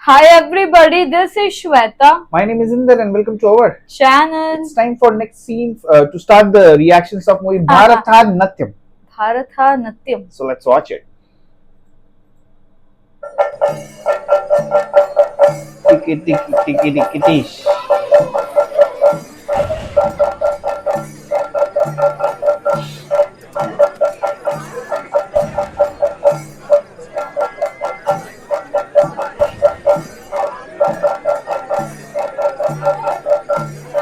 Hi everybody, this is Shweta. My name is Inder and welcome to our Channel It's time for next scene to start the reactions of movie Bharatanatyam. Bharatanatyam. So let's watch it. Tiki tiki tiki tiki tish.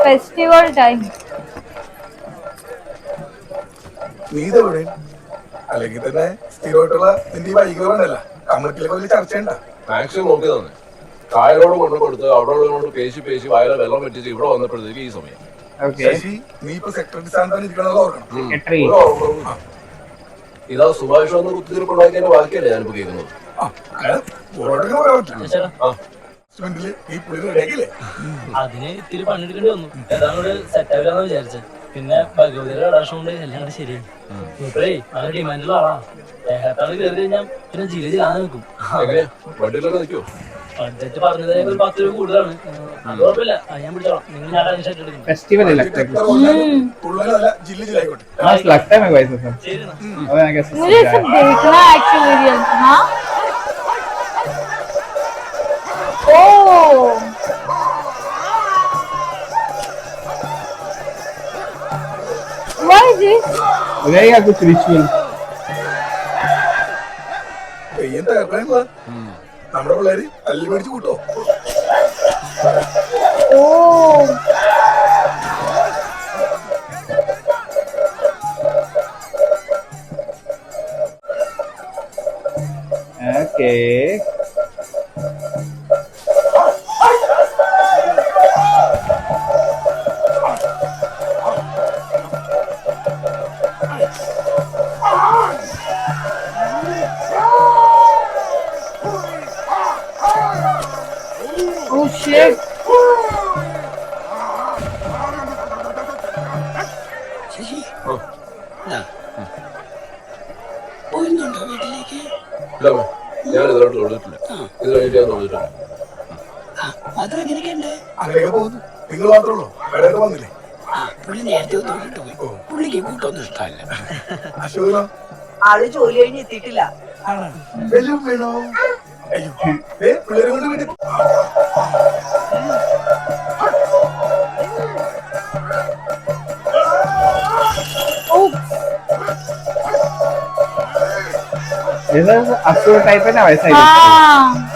Festival time. നീ ഇതെവിടെ അല്ലെങ്കിൽ തന്നെ സ്ഥിരമായിട്ടുള്ള നിന്റെ ഈ വൈകുന്നേരമല്ല കമ്മിറ്റിയിലൊക്കെ വലിയ ചർച്ചയുണ്ട maximum നോക്കി തന്നെ കായലോട് കൊണ്ടു കൊടുത്ത് അവിടെ കൊണ്ട് പേശി വയലെ വെള്ളം വെച്ചിട്ട് ഇവിടെ വന്നപ്പോഴത്തേക്ക് ഈ സമയം ശശി നീ ഇപ്പൊ സെക്രട്ടറി സ്ഥാനത്താണ് ഇരിക്കണമെന്ന് ഓർക്കണം ഒരു ഓർമ്മ. ഇതാ സുഭാഷ് വന്ന് കുത്തിരിപ്പുണ്ടാക്കിയതിന്റെ ബാക്കിയല്ലേ ഞാനിപ്പോ കേൾക്കുന്നത് ഈ പുള്ളി റെഡിയാക്കില്ലേ അതിന് ഇത്തിരി പണിയെടുക്കേണ്ടി വന്നു ഏതാണ്ട് സെറ്റ് ആവില്ലെന്ന് വിചാരിച്ച പിന്നെ ഭഗവതിയുടെ കടാക്ഷം കൊണ്ട് എല്ലാം കൂടെ ശരിയായി ഇപ്പഴേ നല്ല ഡിമാൻഡുള്ള ആളാ ദേഹത്താണ് കയറി കഴിഞ്ഞാൽ പിന്നെ ജില്ല ജില്ലാതെ നിൽക്കും വണ്ടിയിലൊക്കെ നിൽക്കുവോ ബഡ്ജറ്റ് പറഞ്ഞതിനേക്കാൾ ഒരു 10 രൂപ കൂടുതലാണ് അത് കുഴപ്പമില്ല അത് ഞാൻ പിടിച്ചോളാം നിങ്ങൾ ഞാൻ ഷർട്ട് എടുക്കുന്നു Festival है लगता है कुछ। ജില്ല ജില്ലായിക്കോട്ടെ मस्त लगता है मेरे को ऐसा सब। ശരി എന്നാ अब मैं कैसे मुझे सब देखना है एक्चुअली रियल हाँ ओह What is this? रहेगा कुछ रिचुअल। തെയ്യം തകർക്കാനുള്ള നമ്മുടെ പിള്ളേര് തല്ലി മേടിച്ച് കൂട്ടോ Oh Okay. Oh shit ഞാൻ ഇതിലോട്ട് തൊഴിലിട്ടില്ല ഇത് കഴിഞ്ഞിട്ട് ഞാൻ തൊഴിലിട്ടില്ല അങ്ങനെയൊക്കെ പോകുന്നു നിങ്ങൾ മാത്രമേ വേറെ വന്നില്ലേ അശോകനോ ആള് ജോലി കഴിഞ്ഞ് എത്തിയിട്ടില്ല വെല്ലും വേണോ അയ്യോ പിള്ളേരെ കൊണ്ട് വീട്ടിൽ ऐसा असुर टाइप है ना वैसा ही। हाँ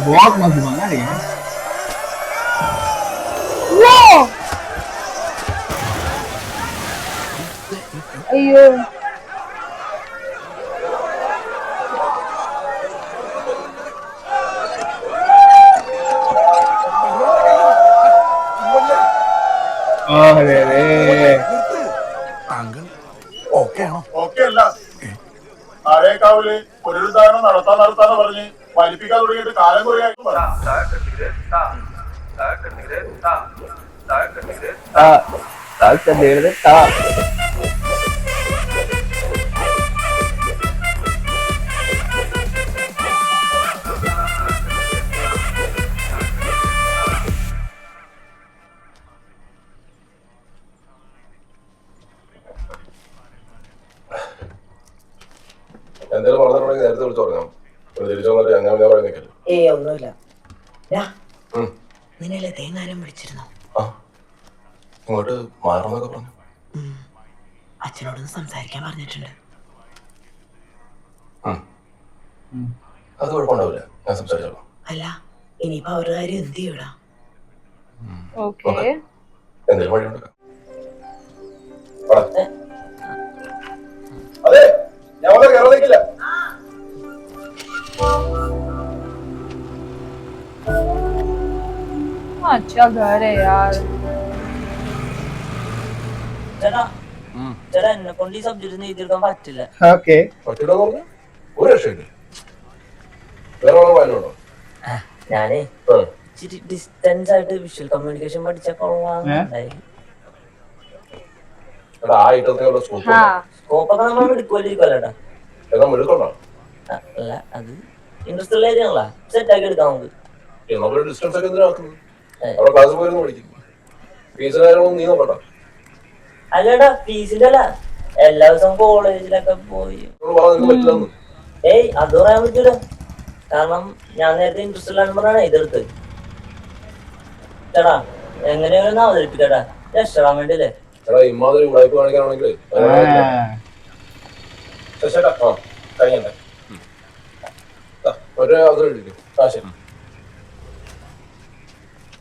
बहुत मस्त बना रही है। वो अयो अरे रे താങ്കൾ ഓക്കെ ആണോ ഓക്കെ അല്ല ആരേക്കാവില് പുനരുദ്ധാരണം നടത്താന്ന് പറഞ്ഞ് വലിപ്പിക്കാൻ തുടങ്ങിയിട്ട് കാലം കുറയായിട്ടും എന്തെങ്കിലും പറഞ്ഞിട്ടുണ്ടെങ്കിൽ നേരത്തെ വിളിച്ചു പറഞ്ഞോ തിരിച്ചു വന്നിട്ട് അങ്ങനെ ഞാൻ പറയാൻ നിൽക്കില്ല ഒന്നുമില്ല നിന്നല്ലേ തേങ്ങാനും വിളിച്ചിരുന്നോ ആ ഇങ്ങോട്ട് മാറണമെന്നൊക്കെ പറഞ്ഞു അച്ഛനോടൊന്ന് സംസാരിക്കാൻ പറഞ്ഞിട്ടുണ്ട് അത് കുഴപ്പമുണ്ടാവില്ല ഞാൻ സംസാരിച്ചോളാം അല്ല ഇനിയിപ്പോ അവരുടെ കാര്യം എന്ത് ചെയ്യൂടാ ओके എന്തെങ്കിലും വഴിയുണ്ടാക്കാം അതെ ഞാൻ വന്ന് കയറാൻ നിൽക്കില്ല अच्छा घर है यार ചേട്ടാ ചേട്ടാ എന്നെ കൊണ്ട് ഈ സബ്ജക്ട് എഴുതിയെടുക്കാൻ പറ്റില്ല Okay. പറ്റില്ലെന്ന് പറഞ്ഞാൽ ഒരു രക്ഷയില്ല വേറെ വയലുണ്ടോ ഞാനേ ഇച്ചിരി ഡിസ്റ്റൻസ് ആയിട്ട് വിഷ്വൽ കമ്മ്യൂണിക്കേഷൻ പഠിച്ച കൊള്ളാന്നുണ്ടായി എടാ ആ ഐറ്റത്തിനുള്ള സ്കോപ്പ് हाँ സ്കോപ്പൊക്കെ നമ്മൾ എടുക്കുമല്ലിരിക്കുമല്ലേട്ടാ. എന്നാ മെഴുക്കണ്ടോ? അല്ല അത് ഇൻട്രസ്റ്റ് ഏരിയ ആണല്ലോ, സെറ്റ് ആക്കി എടുക്കാം നമുക്ക്. നമ്മളൊരു ഡിസ്റ്റൻസ് ഒക്കെ എന്തിനാക്കുന്നത്? അവിടെ ക്ലാസ് പോയിരുന്നു പഠിക്കും. ഫീസിന്റെ കാര്യങ്ങളൊന്നും നീ നോക്കണ്ട. അല്ലേടാ ഫീസിന്റെ അല്ല, എല്ലാ ദിവസവും കോളേജിലൊക്കെ പോയി. നിനക്ക് പറ്റില്ലെന്ന്. ഏയ് അത് പറയാൻ പറ്റൂല, കാരണം ഞാൻ നേരത്തെ ഇൻട്രസ്റ്റ് ഇല്ലാന്ന് പറഞ്ഞാണ് ഇതെടുത്ത്. ചേട്ടാ എങ്ങനെയാണെന്ന് അവതരിപ്പിക്കട്ടാ, രക്ഷപ്പെടാൻ വേണ്ടിയല്ലേ. എടാ ഇമാതിരി ഉടായ്പ കാണിക്കാനാണെങ്കിൽ ശശേട്ടാ ആ കഴിഞ്ഞെ ഒരേ അവസരം ഇടിക്കും. ആ ശരി.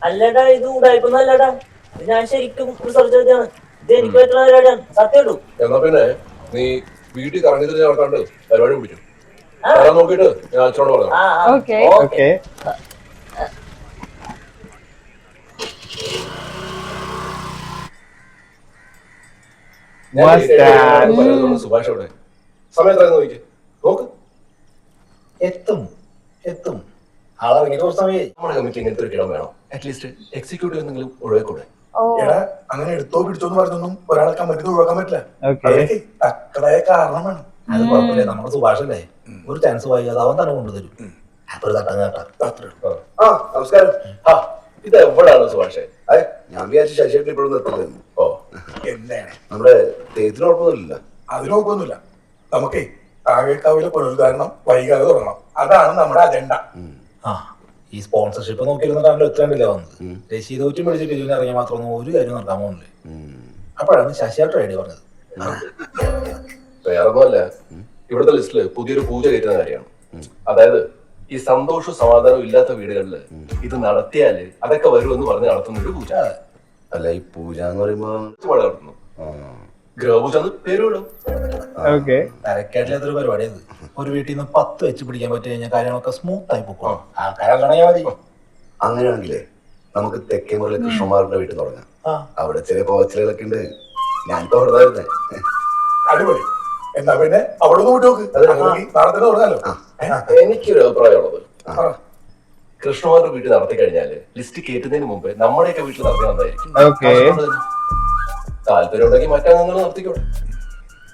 അല്ലേടാ ഇത് ഉടായ്പൊന്നും അല്ലേടാ, ഇത് ഞാൻ ശരിക്കും റിസർച്ച് എടുത്താണ്. ഇത് എനിക്ക് പറ്റുന്ന പരിപാടിയാണ്, സത്യം ഇടൂ. എന്നാ പിന്നെ നീ വീട്ടിൽ കറങ്ങി തിരിഞ്ഞ് നടക്കാണ്ട് പരിപാടി പിടിച്ചു തരാൻ നോക്കിയിട്ട് ഞാൻ അച്ഛനോട് പറഞ്ഞു. ആ Okay. ഓക്കെ. സുഭാഷ് അവിടെ സമയത്ത് നോക്കി നോക്ക്. എത്തും എത്തും ആളിറങ്ങിയിട്ട് കുറച്ച് സമയമായി. നമ്മുടെ കമ്മിറ്റി ഇങ്ങനത്തെ ഒരു കിടം വേണം. അറ്റ്ലീസ്റ്റ് എക്സിക്യൂട്ടീവ് എന്തെങ്കിലും ഒഴിവാക്കൂടെ? Oh. എടാ അങ്ങനെ എടുത്തോ പിടിച്ചോന്ന് പറഞ്ഞൊന്നും ഒരാളെ കമ്മിറ്റി ഒഴിവാക്കാൻ പറ്റില്ല. ഓക്കെ. അതിനൊക്കെ തക്കതായ കാരണം വേണം. അത് കുഴപ്പമില്ല, നമ്മുടെ സുഭാഷല്ലേ, ഒരു ചാൻസ് വായിക്കാതെ അവൻ തന്നെ കൊണ്ടുതരും. അപ്പൊ ഒരു തട്ടം കേട്ടാ. ആ നമസ്കാരം. ആ ഇത് എവിടെയാണ് സുഭാഷേ? ഞാൻ വിചാരിച്ചു ശശിയേട്ടൻ ഇപ്പോഴും നിർത്തില്ലെന്ന്. ഓ എന്താണ് നമ്മുടെ തേത്തിന് കുഴപ്പമൊന്നുമില്ല. അത് നോക്കൊന്നുമില്ല. നമുക്കേ താഴേക്കാവിലെ പുനരുദ്ധാരണം വൈകാതെ തുടങ്ങണം. അതാണ് നമ്മുടെ അജണ്ട. ആ ഈ സ്പോൺസർഷിപ്പ് നോക്കിയിരുന്നിട്ടാണല്ലോ എത്തേണ്ടില്ല വന്നത്. രശീദ് ഊറ്റി പിടിച്ചിട്ട് ഇതിന് ഇറങ്ങിയ മാത്രമൊന്നും ഒരു കാര്യം നടക്കാൻ പോകുന്നില്ല. അപ്പോഴാണ് ശശിയായിട്ട് ഐഡിയ പറഞ്ഞത്. വേറൊന്നുമല്ല, ഇവിടുത്തെ ലിസ്റ്റില് പുതിയൊരു പൂജ കയറ്റുന്ന കാര്യമാണ്. അതായത് ഈ സന്തോഷവും സമാധാനവും ഇല്ലാത്ത വീടുകളിൽ ഇത് നടത്തിയാല് അതൊക്കെ വരുമെന്ന് പറഞ്ഞ് നടത്തുന്ന ഒരു പൂജ. അല്ല ഈ പൂജ എന്ന് പറയുമ്പോ നടത്തുന്നു ഗൃഹപൂജ പേര് വിടും. ഓക്കെ. തരക്കേട്ടില്ലാത്തൊരു പരിപാടിയത്. ഒരു വീട്ടിൽ നിന്ന് 10 വെച്ച് പിടിക്കാൻ പറ്റി കഴിഞ്ഞാൽ കാര്യങ്ങളൊക്കെ സ്മൂത്ത് ആയി പോക്കോ. ആൾക്കാരെ മതി. അങ്ങനെയാണെങ്കിലേ നമുക്ക് തെക്കേമുറിലെ കൃഷ്ണന്മാരുടെ വീട്ടിൽ തുടങ്ങാം. അവിടെ ചില പോവച്ചിലൊക്കെ ഉണ്ട്. ഞാനിപ്പോ അവിടെ വരുന്നേ. അടിപൊളി. എന്നാ പിന്നെ അവിടെ നിന്ന് വിട്ടു നോക്ക്. നാളെ തന്നെ തുടങ്ങാലോ. എനിക്കൊരു അഭിപ്രായമുള്ളത്, കൃഷ്ണമാരുടെ വീട്ടിൽ നടത്തി കഴിഞ്ഞാല് ലിസ്റ്റ് കയറ്റുന്നതിന് മുമ്പ് നമ്മുടെയൊക്കെ വീട്ടിൽ നടത്തി നന്നായിരിക്കും. ഓക്കെ. താല്പര്യം ഉണ്ടെങ്കിൽ മറ്റങ്ങൾ നടത്തിക്കോട്ടെ.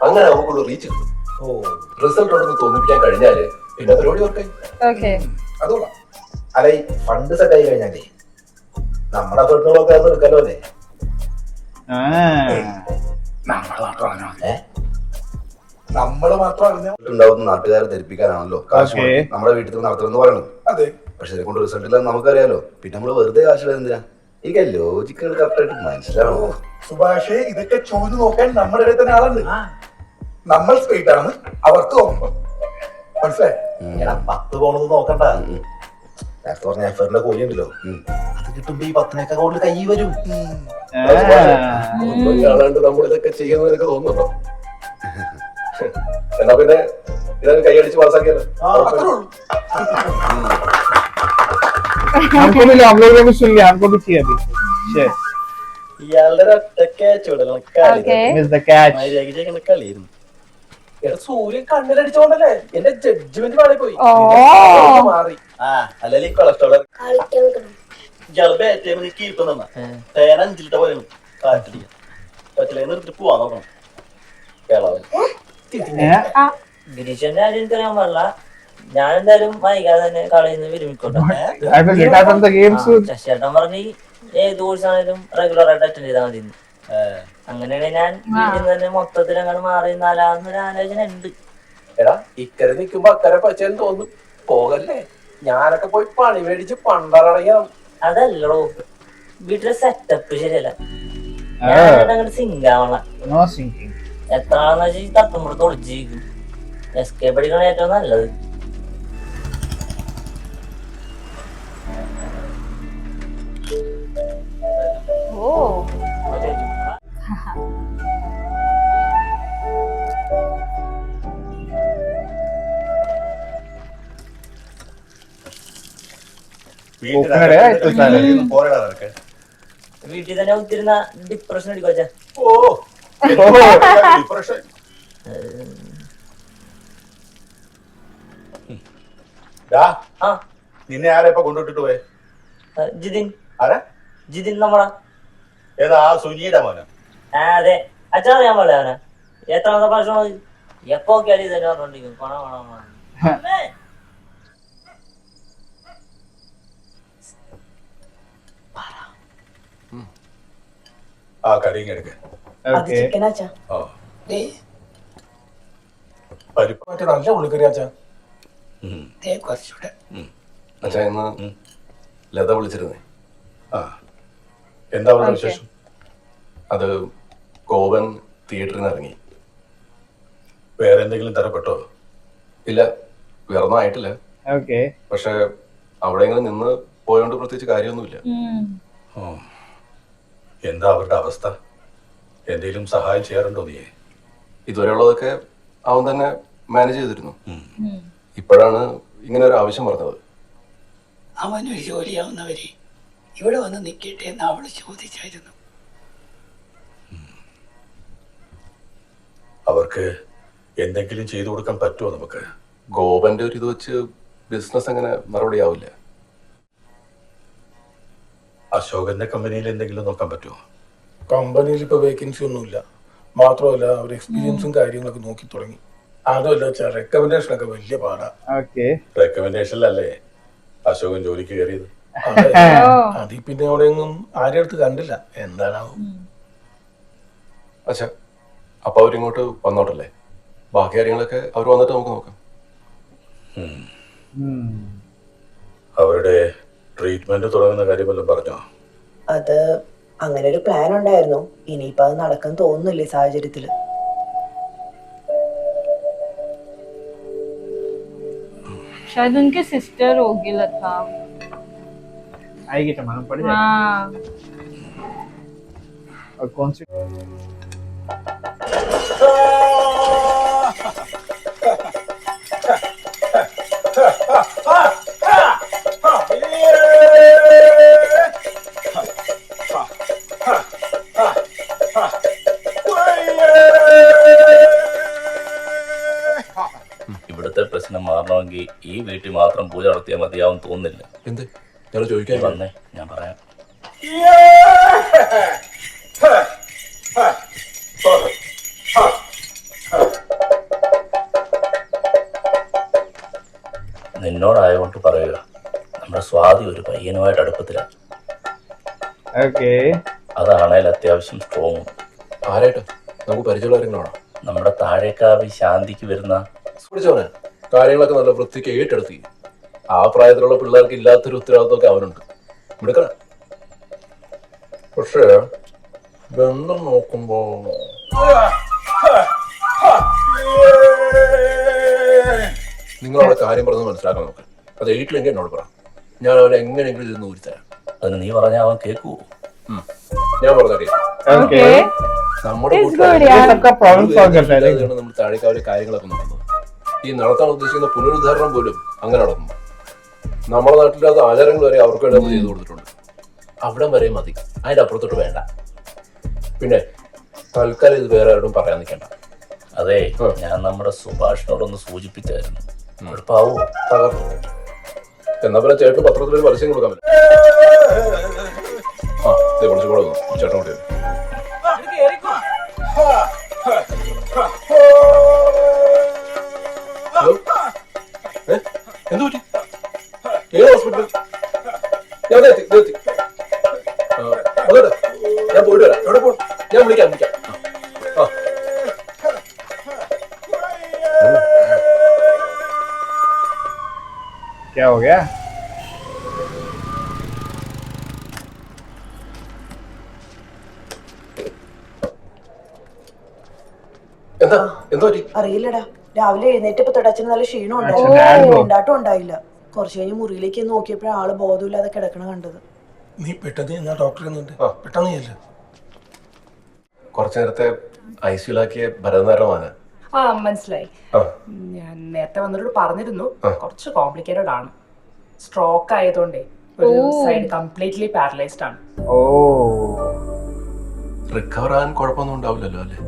അങ്ങനെ നമുക്കുള്ള റീച്ച് കിട്ടും. റിസൾട്ട് ഉണ്ടെന്ന് തോന്നിപ്പിക്കാൻ കഴിഞ്ഞാല് പിന്നെ പരിപാടി വർക്കായി. Okay. അതുകൊള്ളാം. അല്ല ഈ ഫണ്ട് സെറ്റ് ആയി കഴിഞ്ഞാലേ നമ്മുടെ പെണ്ണുകളൊക്കെ അത് എടുക്കല്ലോ അല്ലേ. നമ്മള് മാത്രം അറിഞ്ഞാൽ മതി. നമ്മള് മാത്രം അറിഞ്ഞാൽ ഉണ്ടാവുന്ന നാട്ടുകാരെ ധരിപ്പിക്കാനാണല്ലോ കാശ് Okay. മുടക്കി നമ്മുടെ വീട്ടിൽ നടത്തണമെന്ന് പറയുന്നത്. അതെ. പക്ഷെ ഇതിനെ കൊണ്ട് റിസൾട്ട് ഇല്ലാന്ന് നമുക്കറിയാലോ. പിന്നെ നമ്മള് വെറുതെ കാശ് എന്തിനാ? എനിക്ക് ലോജിക്കൽ കറക്റ്റായിട്ട് മനസ്സിലാവോ? സുഭാഷേ, ഇതൊക്കെ ചോദിച്ചു നോക്കാൻ നമ്മുടെ ഇടയിൽ തന്നെ ആളുണ്ട്. നമ്മൾ സ്ട്രേറ്റ് ആണെന്ന് അവർക്ക് തോന്നുന്നു. മനസ്സിലായി? 10 പോണത് നോക്കണ്ട. നേരത്തെ പറഞ്ഞ എഫറിന്റെ കൂലി ഉണ്ടല്ലോ, അത് കിട്ടുമ്പോ ഈ 10 കൂടുതൽ കൈ വരും. ഒന്നും കാണാണ്ട് നമ്മൾ ഇതൊക്കെ ചെയ്യുന്നതിനൊക്കെ തോന്നുന്നുണ്ടോ? എന്നാ പിന്നെ ഇതൊക്കെ കൈയടിച്ച് പാസ്സാക്കിയല്ലോ. അത്രേ ഉള്ളൂ. हमको भी लो, हम लोगों को सुन लिया, हमको भी चाहिए अभी. Shit. ഇയാളുടെ ഒറ്റക്കെ ചൂടണം Okay. Miss the catch. കളിയിരുന്നു. സൂര്യൻ കണ്ണിലടിച്ചോണ്ടല്ലേ എന്റെ ജഡ്ജ്മെന്റ് മാറിപ്പോയി. Oh. മാറി. അല്ലെങ്കിൽ കൊളസ്ട്രോൾ ജലബേറ്റ കീപ്പ് തന്ന തേന 5 ലിറ്റർ പോലും കാറ്റിടിക്കാം. പറ്റില്ല നിർത്തിട്ട് പോവാൻ നോക്കണം. Yeah. ഗിരീഷന്റെ കാര്യം എനിക്കറിയാൻ പാടില്ല. ഞാൻ എന്തായാലും വൈകാതെ തന്നെ കളയുന്ന വിരമിക്കോട്ടെ. I will retire from the game soon. ശശിയേട്ടൻ പറഞ്ഞ് ഏത് കോഴ്സാണേലും റെഗുലർ ആയിട്ട് അറ്റൻഡ് ചെയ്താൽ മതി. അങ്ങനെയാണെങ്കിൽ ഞാൻ വീട്ടിൽ നിന്ന് തന്നെ മൊത്തത്തിൽ അങ്ങനെ മാറി നാലാന്നൊരു ആലോചന ഉണ്ട്. എടാ ഇക്കരെ നിൽക്കുമ്പോ അക്കരെ പച്ചേന്ന് തോന്നും. പോകല്ലേ, ഞാനൊക്കെ പോയി പണി മേടിച്ച് പണ്ടറിയാം. അതല്ലടോ, വീട്ടിലെ സെറ്റപ്പ് ശരിയല്ല. ഞാൻ അങ്ങോട്ട് സിങ്കാവണം. No sinking. എത്ര ആളെന്ന് വെച്ചാൽ തട്ടുമ്പുറത്ത് ഒളിച്ചിരിക്കും. എസ്കേപ്പ് അടിക്കണ ഏറ്റവും നല്ലത്. Oh. വീട്ടിൽ തന്നെ ഒത്തിരുന്ന ഡിപ്രഷൻ അടിക്കുവച്ച. നിന്നെ ആരാ ഇപ്പൊ കൊണ്ടുവിട്ടിട്ട് പോയെ? ജിതിൻ. ആരാ? ജിതിൻ നമ്മളാ. ഏതാ? ആ സുനിയുടെ മോനോ? അതെ, അച്ഛൻ അറിയാൻ പാടില്ല അവനെ എത്രാമത്തെ പ്രാവശ്യം എപ്പോ കേടി തന്നെ പറഞ്ഞോണ്ടിരിക്കും പണം ആ കറിയും എടുക്ക അത് ചിക്കനാച്ചാ. പരിപ്പ് മറ്റേ നല്ല ഉള്ളിക്കറി അച്ഛാ. കുറച്ചുകൂടെ. അച്ഛാ ഇന്ന് ലത വിളിച്ചിരുന്നേ. ആ എന്താ അവളുടെ വിശേഷം? അത് കോവൻ തിയേറ്ററിൽ നിന്ന് ഇറങ്ങി. വേറെ എന്തെങ്കിലും തരപ്പെട്ടോ? ഇല്ല, വേറൊന്നും ആയിട്ടില്ല. Okay. പക്ഷെ അവിടെ ഇങ്ങനെ നിന്ന് പോയോണ്ട് പ്രത്യേകിച്ച് കാര്യമൊന്നുമില്ല. എന്താ അവരുടെ അവസ്ഥ? എന്തെങ്കിലും സഹായം ചെയ്യാറുണ്ടോ നീ? ഇതുവരെയുള്ളതൊക്കെ അവൻ തന്നെ മാനേജ് ചെയ്തിരുന്നു. ഇപ്പോഴാണ് ഇങ്ങനെ ഒരു ആവശ്യം പറഞ്ഞത്. അവനൊരു ജോലിയാവുന്നവരെ ഇവിടെ വന്ന് നിൽക്കട്ടെ എന്ന് അവള് ചോദിച്ചായിരുന്നു. അവർക്ക് എന്തെങ്കിലും ചെയ്തു കൊടുക്കാൻ പറ്റുമോ നമുക്ക്? ഗോപന്റെ ഒരു ഇത് വെച്ച് ബിസിനസ് അങ്ങനെ മറുപടിയാവില്ല. അശോകന്റെ കമ്പനിയിൽ എന്തെങ്കിലും നോക്കാൻ പറ്റുമോ? കമ്പനിയിൽ ഇപ്പൊ വേക്കൻസി ഒന്നുമില്ല. മാത്രമല്ല അവർ എക്സ്പീരിയൻസും കാര്യങ്ങളൊക്കെ നോക്കി തുടങ്ങി. അതുമല്ല വെച്ചാൽ റെക്കമെൻഡേഷൻ ഒക്കെ വലിയ പാടാ. Okay. റെക്കമെൻഡേഷനിലല്ലേ അശോകൻ ജോലിക്ക് കയറിയത്? അതിൽ പിന്നെ അവിടെയൊന്നും ആരുടെ അടുത്ത് കണ്ടില്ല. എന്താണാവും. അച്ഛാ, അപ്പൊ അവരിങ്ങോട്ട് വന്നോട്ടല്ലേ? ബാക്കി കാര്യങ്ങളൊക്കെ അവർ വന്നിട്ട് നമുക്ക് നോക്കാം. അവരുടെ ട്രീറ്റ്മെന്റ് തുടങ്ങുന്ന കാര്യം വല്ലതും പറഞ്ഞോ? അത് അങ്ങനെ ഒരു പ്ലാൻ ഉണ്ടായിരുന്നു. ഇനിയിപ്പോ അത് നടക്കാൻ തോന്നുന്നില്ല ഈ സാഹചര്യത്തില്. शायद उनकी सिस्टर होगी लता. आएगी तो मालूम पड़ जाएगा. हाँ. और कौन सी? ഇവിടുത്തെ പ്രശ്നം മാറണമെങ്കിൽ ഈ വീട്ടിൽ മാത്രം പൂജ നടത്തിയാൽ മതിയാവും തോന്നുന്നില്ല. എന്ത് ഞാൻ ചോദിക്കാൻ വന്നേ, ഞാൻ പറയാം. നിന്നോടായതുകൊണ്ട് പറയുക, നമ്മുടെ സ്വാതി ഒരു പയ്യനുമായിട്ട് അടുപ്പത്തിലാണ്. Okay. അതാണേൽ അത്യാവശ്യം സ്ട്രോങ്. ആരായിട്ട് നമുക്ക് പരിചയമുള്ള കാര്യങ്ങളാണോ? നമ്മുടെ താഴേക്കാവി ശാന്തിക്ക് വരുന്ന പിടിച്ചവനെ കാര്യങ്ങളൊക്കെ നല്ല വൃത്തിക്ക് ഏറ്റെടുത്തി. ആ പ്രായത്തിലുള്ള പിള്ളേർക്ക് ഇല്ലാത്തൊരു ഉത്തരവാദിത്വമൊക്കെ അവനുണ്ട്. എടുക്കണ. പക്ഷേ ബന്ധം നോക്കുമ്പോ നിങ്ങളവിടെ കാര്യം പറഞ്ഞത് മനസ്സിലാക്കാൻ നോക്ക്. അത് എഴുതിയില്ലെങ്കിൽ എന്നോട് പറ. ഞാൻ അവനെ എങ്ങനെയെങ്കിലും ഇരുന്ന് ഊരിത്തരാം. അതിന് നീ പറഞ്ഞാൽ അവൻ കേൾക്കുവോ? ഞാൻ പറഞ്ഞ Okay. നമ്മുടെ ये सबका problem solve करता है. നമ്മൾ താഴേക്കാവിലെ കാര്യങ്ങളൊക്കെ നോക്കുന്നത്. ഈ നടത്താൻ ഉദ്ദേശിക്കുന്ന പുനരുദ്ധാരണം പോലും അങ്ങനെ നടന്നു. നമ്മുടെ നാട്ടിലെ അത് ആചാരങ്ങൾ വരെ അവർക്ക് വേണ്ടി നമ്മൾ ചെയ്തു കൊടുത്തിട്ടുണ്ട്. അവിടം വരെ മതി, അതിന്റെ അപ്പുറത്തോട്ട് വേണ്ട. പിന്നെ തൽക്കാലം ഇത് വേറെ ആരോടും പറയാൻ നിൽക്കണ്ട. അതെ, ഞാൻ നമ്മുടെ സുഭാഷിനോടൊന്ന് സൂചിപ്പിച്ചായിരുന്നു. എളുപ്പാവോ? തകർന്നു. എന്നാ പിന്നെ ചേട്ടന് പത്രത്തിലൊരു പരസ്യം കൊടുക്കാൻ പറ്റും. ആ കുറച്ചും കൂടെ വന്നു ചേട്ടൻ കൂടെ. ഹലോ, എന്ത് പറ്റി? ഏത് ഹോസ്പിറ്റൽ? ഞാൻ എത്തി. ഞാൻ പോയിട്ട് വരാം. എവിടെ പോകും? ഞാൻ വിളിക്കാം. क्या हो गया? എന്താ അറിയില്ലടാ. രാവിലെ എഴുന്നേറ്റപ്പോ തൊട്ടച്ഛന് നല്ല ക്ഷീണം ഉണ്ടായിട്ടും ഉണ്ടായില്ല. കുറച്ചു കഴിഞ്ഞ് മുറിയിലേക്ക് നോക്കിയപ്പോഴാണ് ആള് ബോധമില്ലാതെ കിടക്കണ കണ്ടത്. നീ പെട്ടെന്ന് ഡോക്ടറെ പെട്ടെന്ന് ചെല്ല. കുറച്ചു നേരത്തെ ഐസിയുലാക്കിയ ഭരതനാരായണമാണ്. ആ മനസ്സിലായി. ഞാൻ നേരത്തെ വന്നവരോട് പറഞ്ഞിരുന്നു, കുറച്ച് കോംപ്ലിക്കേറ്റഡ് ആണ്. സ്ട്രോക്ക് ആയതുകൊണ്ടേ ഒരു സൈഡ് കംപ്ലീറ്റ്ലി പാരലൈസ്ഡ് ആണ്. റിക്കവർ ആകാൻ കുഴപ്പമൊന്നും ഉണ്ടാവില്ലല്ലോ അല്ലേ?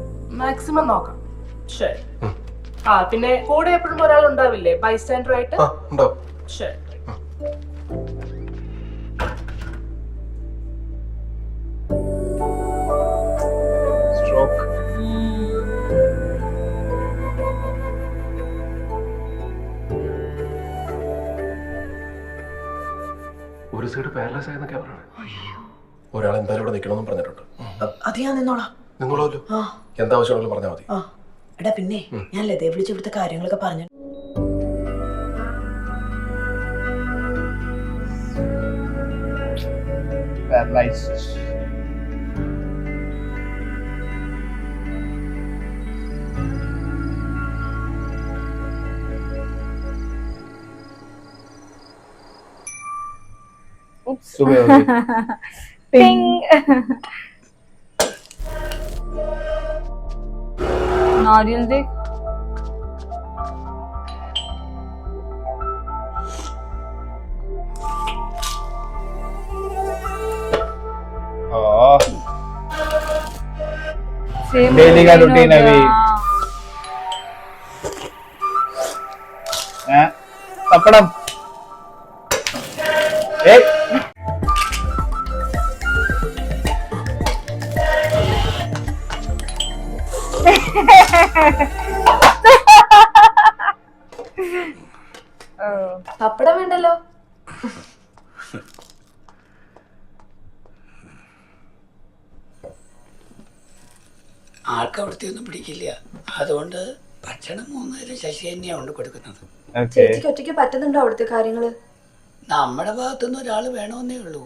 മാക്സിമം നോക്കാം. ശരി. ആ പിന്നെ കൂടെ എപ്പോഴും ഒരാൾ ഉണ്ടാവില്ലേ, ബൈസ്റ്റാൻഡർ ആയിട്ട്? ശരി. Stroke. സൈഡ് പാരലൈസ് ആയെന്നൊക്കെ പറയണേ. ഒരാൾ എന്തായാലും ഇവിടെ നിൽക്കണമെന്നും പറഞ്ഞിട്ടുണ്ട്. അത് ഞാൻ നിന്നോളാം. നിങ്ങളല്ലോ എന്താവശ്യമാണെങ്കിലും പറഞ്ഞാൽ മതി. എടാ പിന്നെ ഞാൻ ലതയെ വിളിച്ച് ഇവിടുത്തെ കാര്യങ്ങളൊക്കെ പറഞ്ഞു. Paralyzed. Oops. सुबह हो गई. Ping. नारियल देख. Oh. Same Daily का routine है अभी. हैं? पकड़म. एक. പപ്പടം വേണ്ടല്ലോ. ആൾക്ക് അവിടുത്തെ ഒന്നും പിടിക്കില്ല, അതുകൊണ്ട് ഭക്ഷണം 3 നേരം ശശി തന്നെയാണ് കൊണ്ട് കൊടുക്കുന്നത്. ചേച്ചിക്ക് ഒറ്റയ്ക്ക് പറ്റുന്നുണ്ടോ അവിടുത്തെ കാര്യങ്ങള്? നമ്മുടെ ഭാഗത്തുനിന്ന് ഒരാൾ വേണമെന്നേ ഉള്ളൂ.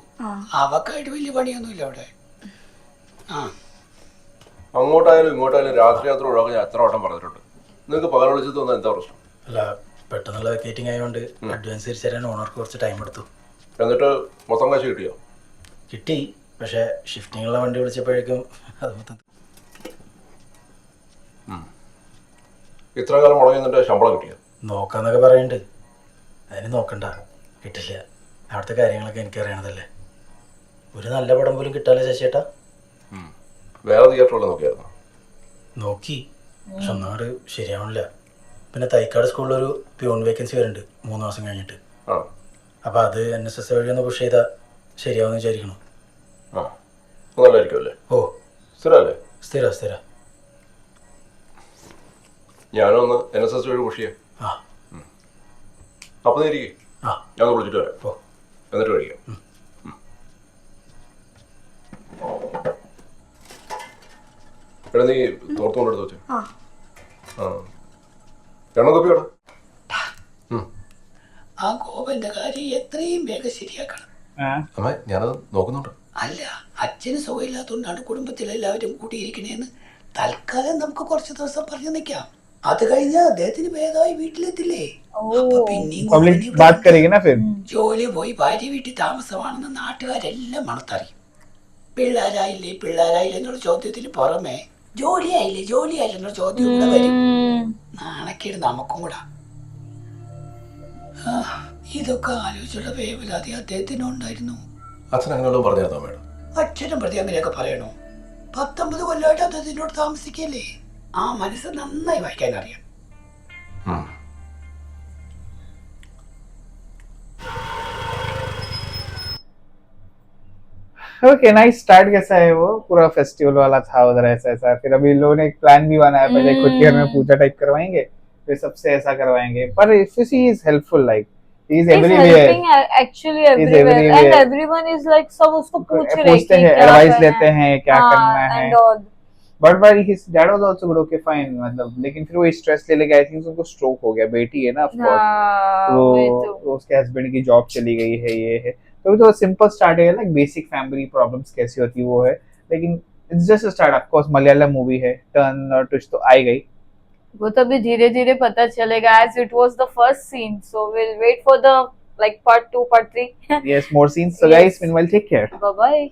അവക്കായിട്ട് വലിയ പണിയൊന്നുമില്ല അവിടെ. അങ്ങോട്ടായാലും ഇങ്ങോട്ടായാലും രാത്രി യാത്ര ഒഴിവാക്കാൻ ഞാൻ എത്ര വട്ടം പറഞ്ഞിട്ടുണ്ട്. നിങ്ങൾക്ക് പകൽ വിളിച്ചത് തോന്നാൻ എന്താ പ്രശ്നം? അല്ല, പെട്ടെന്നുള്ള വെക്കേറ്റിംഗ് ആയതുകൊണ്ട് അഡ്വാൻസ് തിരിച്ചു തരാൻ ഓണർക്ക് കുറച്ച് ടൈം എടുത്തു. എന്നിട്ട് മൊത്തം കാശ് കിട്ടിയോ? കിട്ടി, പക്ഷേ ഷിഫ്റ്റിങ്ങുള്ള വണ്ടി വിളിച്ചപ്പോഴേക്കും അത് മൊത്തം. ഇത്ര കാലം മുടങ്ങിയിട്ട് ശമ്പളം കിട്ടിയോ? നോക്കാന്നൊക്കെ പറയുന്നുണ്ട്. അതിന് നോക്കണ്ട, കിട്ടില്ല. അവിടുത്തെ കാര്യങ്ങളൊക്കെ എനിക്ക് അറിയണതല്ലേ. ഒരു നല്ല പടം പോലും കിട്ടാല്ലേ ശശിയേട്ടാ? വേറെ തിയേറ്ററുള്ള നോക്കിയായിരുന്നു? നോക്കി, പക്ഷെ ഒന്നാട് ശരിയാവണില്ല. പിന്നെ തൈക്കാട് സ്കൂളിലൊരു പ്യൂൺ വേക്കൻസി വരുന്നുണ്ട് 3 മാസം കഴിഞ്ഞിട്ട്. അപ്പോൾ അത് NSS വഴി ഒന്ന് പുഷ് ചെയ്താൽ ശരിയാവുമെന്ന് വിചാരിക്കണം. നല്ലതായിരിക്കും അല്ലേ? ഓ, സ്ഥിരമല്ലേ? സ്ഥിര. ഞാനൊന്ന് NSS വഴി പുഷ് ചെയ്യാം. അപ്പം ഇരിക്കേ, ഞാൻ വിളിച്ചിട്ട് വരാം. എന്നിട്ട് കഴിക്കാം. എടാ നീ തോർത്തുകൊണ്ടെടുത്ത് വെച്ചേ. എണ്ണം കപ്പിയോടാ. ആ ഗോപന്റെ കാര്യം എത്രയും വേഗം ശരിയാക്കണം. അമ്മ ഞാനത് നോക്കുന്നുണ്ട്. അല്ല, അച്ഛന് സുഖമില്ലാത്തതുകൊണ്ടാണ് കുടുംബത്തിലെല്ലാവരും കൂടിയിരിക്കണേന്ന് തൽക്കാലം നമുക്ക് കുറച്ച് ദിവസം പറഞ്ഞു നിൽക്കാം. അത് കഴിഞ്ഞ അദ്ദേഹത്തിന് ഭേദമായി വീട്ടിലെത്തില്ലേ? ജോലി പോയി ഭാര്യ വീട്ടിൽ താമസമാണെന്ന് നാട്ടുകാരെല്ലാം മണത്തറിയും. പിള്ളേരായില്ലേ എന്നുള്ള ചോദ്യത്തിന് പുറമെ ജോലിയായില്ലേ എന്നുള്ള ചോദ്യം കൂടെ വരും. നാണക്കേട് നമുക്കും കൂടാ. ഇതൊക്കെ ആലോചിച്ചുള്ള വേവലാതി അദ്ദേഹത്തിനുണ്ടായിരുന്നു. അച്ഛൻ അങ്ങനെയുള്ളത് പറഞ്ഞായിരുന്നോ മേഡം? അച്ഛനും പ്രതി അങ്ങനെയൊക്കെ പറയണോ? 19 കൊല്ലമായിട്ട് അദ്ദേഹത്തിനോട് താമസിക്കല്ലേ. ആ മനസ്സ് നന്നായി വായിക്കാൻ അറിയാം. Okay nice. स्टार्ट कैसा है वो? पूरा फेस्टिवल वाला था उधर ऐसा. फिर अभी लोगों ने एक प्लान भी बनाया, पहले खुद के घर में पूजा टाइप करवाएंगे, फिर सबसे ऐसा करवाएंगे. पर if you see he is helpful, like he is everywhere. Helping actually everywhere and everyone is like सब उसको पूछते हैं, एडवाइस लेते हैं क्या करना है. But his dad was also good. Okay fine, मतलब लेकिन फिर वो स्ट्रेस ले लेके आई थिंक उनको स्ट्रोक हो गया. बेटी है ना ऑफ कोर्स, तो उसके हस्बैंड की जॉब चली गई है, ये है. तो सिंपल स्टार्ट है, लाइक बेसिक फैमिली प्रॉब्लम्स कैसी होती वो है, लेकिन it's just a start. Of course Malayalam movie है, टर्न और ट्विस्ट तो आई गई. वो तो अभी धीरे-धीरे पता चलेगा, as it was the first scene, so we'll wait for the like part 2, part 3. Yes, more scenes. So guys, meanwhile take care. Bye bye.